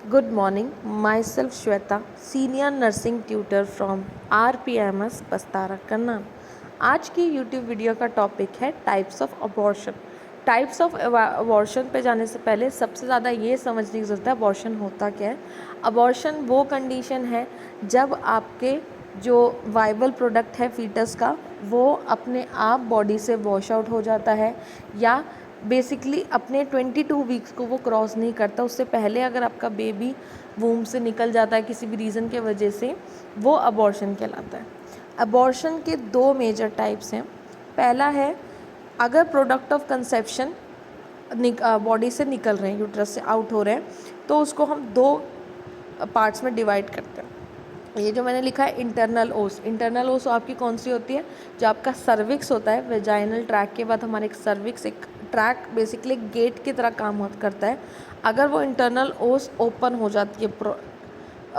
Good morning, myself Shweta, senior nursing tutor from RPMS बस्तारा Karnal. आज की YouTube video का topic है types of abortion. Types of abortion पे जाने से पहले सबसे ज़्यादा ये समझने की ज़रूरत है अबॉर्शन होता क्या है। अबॉर्शन वो कंडीशन है जब आपके जो वाइबल प्रोडक्ट है फीटस का वो अपने आप बॉडी से वॉश आउट हो जाता है या बेसिकली अपने 22 वीक्स को वो क्रॉस नहीं करता। उससे पहले अगर आपका बेबी वूम से निकल जाता है किसी भी रीज़न के वजह से, वो अबॉर्शन कहलाता है। अबॉर्शन के दो मेजर टाइप्स हैं। पहला है अगर प्रोडक्ट ऑफ कंसेप्शन बॉडी से निकल रहे हैं, यूट्रस से आउट हो रहे हैं, तो उसको हम दो पार्ट्स में डिवाइड करते हैं। ये जो मैंने लिखा है इंटरनल ओस, इंटरनल ओस आपकी कौन सी होती है? जो आपका सर्विक्स होता है, वेजाइनल ट्रैक के बाद हमारे एक सर्विक्स, एक ट्रैक बेसिकली गेट की तरह काम करता है। अगर वो इंटरनल ओस ओपन हो जाती है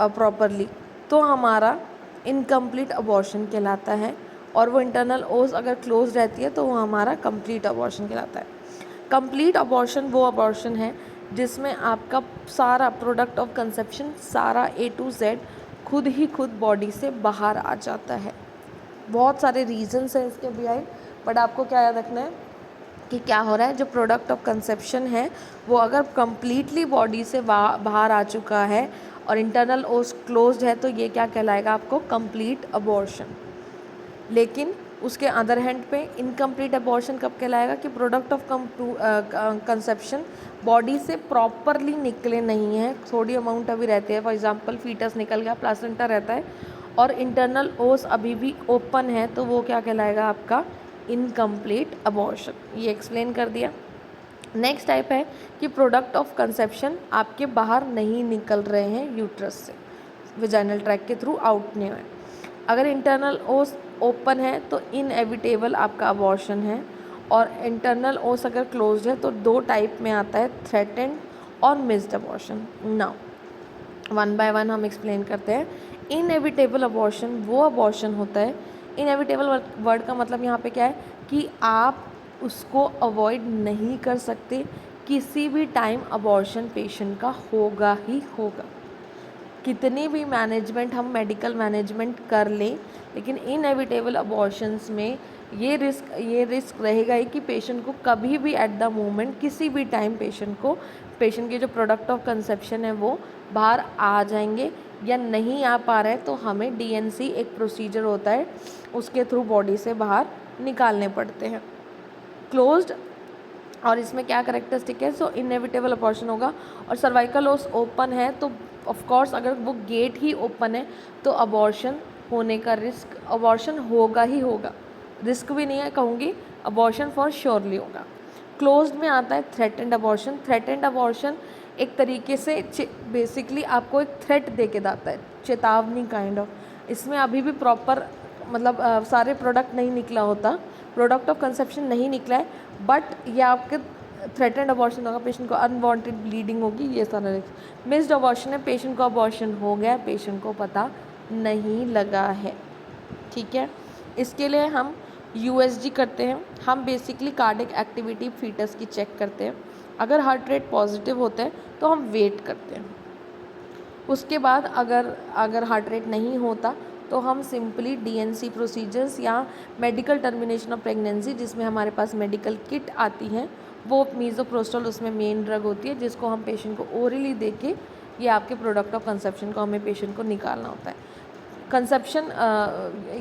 प्रॉपरली तो हमारा इनकम्प्लीट अबॉर्शन कहलाता है, और वो इंटरनल ओस अगर क्लोज रहती है तो वो हमारा कंप्लीट अबॉर्शन कहलाता है। कंप्लीट अबॉर्शन वो अबॉर्शन है जिसमें आपका सारा प्रोडक्ट ऑफ कंसेप्शन, सारा A to Z खुद ही खुद बॉडी से बाहर आ जाता है। बहुत सारे रीजंस हैं इसके बिहाइंड, बट आपको क्या याद रखना है कि क्या हो रहा है, जो प्रोडक्ट ऑफ कंसेप्शन है वो अगर कंप्लीटली बॉडी से बाहर आ चुका है और इंटरनल ओस क्लोज्ड है तो ये क्या कहलाएगा आपको? Complete abortion. लेकिन उसके अदर हैंड पे इनकम्प्लीट अबॉर्शन कब कहलाएगा? कि प्रोडक्ट ऑफ कंसेप्शन बॉडी से प्रॉपरली निकले नहीं हैं, थोड़ी अमाउंट अभी रहती है। फॉर एग्जांपल फीटस निकल गया, प्लासेंटा रहता है और इंटरनल ओस अभी भी ओपन है, तो वो क्या कहलाएगा आपका? Incomplete abortion. ये एक्सप्लेन कर दिया। नेक्स्ट टाइप है कि प्रोडक्ट ऑफ कंसेप्शन आपके बाहर नहीं निकल रहे हैं यूट्रस से, वेजाइनल ट्रैक के थ्रू आउट नहीं हुए। अगर इंटरनल ओस ओपन है तो इनएविटेबल आपका अबॉर्शन है, और इंटरनल ओस अगर क्लोज्ड है तो दो टाइप में आता है, थ्रेटेंड और missed abortion. Now one by one हम एक्सप्लेन करते हैं। इनएविटेबल अबॉर्शन वो अबॉर्शन होता है, इनएविटेबल वर्ड का मतलब यहाँ पे क्या है कि आप उसको अवॉइड नहीं कर सकते, किसी भी टाइम अबॉर्शन पेशेंट का होगा ही होगा। कितनी भी मैनेजमेंट हम मेडिकल मैनेजमेंट कर लें, लेकिन इनएविटेबल अबॉर्शंस में ये रिस्क रहेगा ही कि पेशेंट को कभी भी एट द मोमेंट किसी भी टाइम पेशेंट के जो प्रोडक्ट ऑफ कंसेप्शन है वो बाहर आ जाएंगे, या नहीं आ पा रहे तो हमें DNC एक प्रोसीजर होता है, उसके थ्रू बॉडी से बाहर निकालने पड़ते हैं। क्लोज्ड और इसमें क्या करेक्टरिस्टिक है? सो इनएविटेबल अबॉर्शन होगा, और सर्वाइकल ओस ओपन है तो ऑफ कोर्स अगर वो गेट ही ओपन है तो अबॉर्शन होने का रिस्क, अबॉर्शन होगा ही होगा, रिस्क भी नहीं है कहूँगी, अबॉर्शन फॉर श्योरली होगा। क्लोज्ड में आता है थ्रेटेंड अबॉर्शन। थ्रेटेंड अबॉर्शन एक तरीके से बेसिकली आपको एक थ्रेट दे के दाता है, चेतावनी काइंड ऑफ। इसमें अभी भी प्रॉपर मतलब सारे प्रोडक्ट नहीं निकला होता, प्रोडक्ट ऑफ कंसेप्शन नहीं निकला है, बट ये आपके थ्रेटेंड अबॉर्शन होगा, पेशेंट को अनवांटेड ब्लीडिंग होगी, ये सारा रिस्क। मिस्ड अबॉर्शन है, पेशेंट को अबॉर्शन हो गया, पेशेंट को पता नहीं लगा है। ठीक है, इसके लिए हम USG करते हैं। हम बेसिकली कार्डिक एक्टिविटी फीटस की चेक करते हैं। अगर हार्ट रेट पॉजिटिव होता है तो हम वेट करते हैं। उसके बाद अगर हार्ट रेट नहीं होता तो हम सिंपली DNC प्रोसीजर्स या मेडिकल टर्मिनेशन ऑफ प्रेगनेंसी, जिसमें हमारे पास मेडिकल किट आती हैं, वो मीज़ोप्रोस्टोल उसमें मेन ड्रग होती है, जिसको हम पेशेंट को ओरली दे के ये आपके प्रोडक्ट ऑफ कंसेप्शन को हमें पेशेंट को निकालना होता है। कंसेप्शन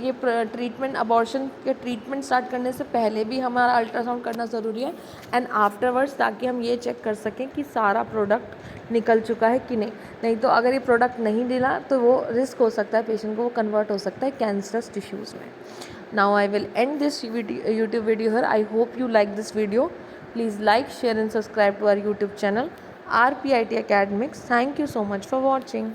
ये ट्रीटमेंट, अबॉर्शन के ट्रीटमेंट स्टार्ट करने से पहले भी हमारा अल्ट्रासाउंड करना ज़रूरी है एंड आफ्टरवर्ड्स, ताकि हम ये चेक कर सकें कि सारा प्रोडक्ट निकल चुका है कि नहीं तो अगर ये प्रोडक्ट नहीं मिला तो वो रिस्क हो सकता है पेशेंट को, वो कन्वर्ट हो सकता है कैंसरस टिश्यूज़ में। Now I will end this YouTube video here. I hope you like this video. Please like, share and subscribe to our YouTube channel RPIT Academics. Thank you so much for watching.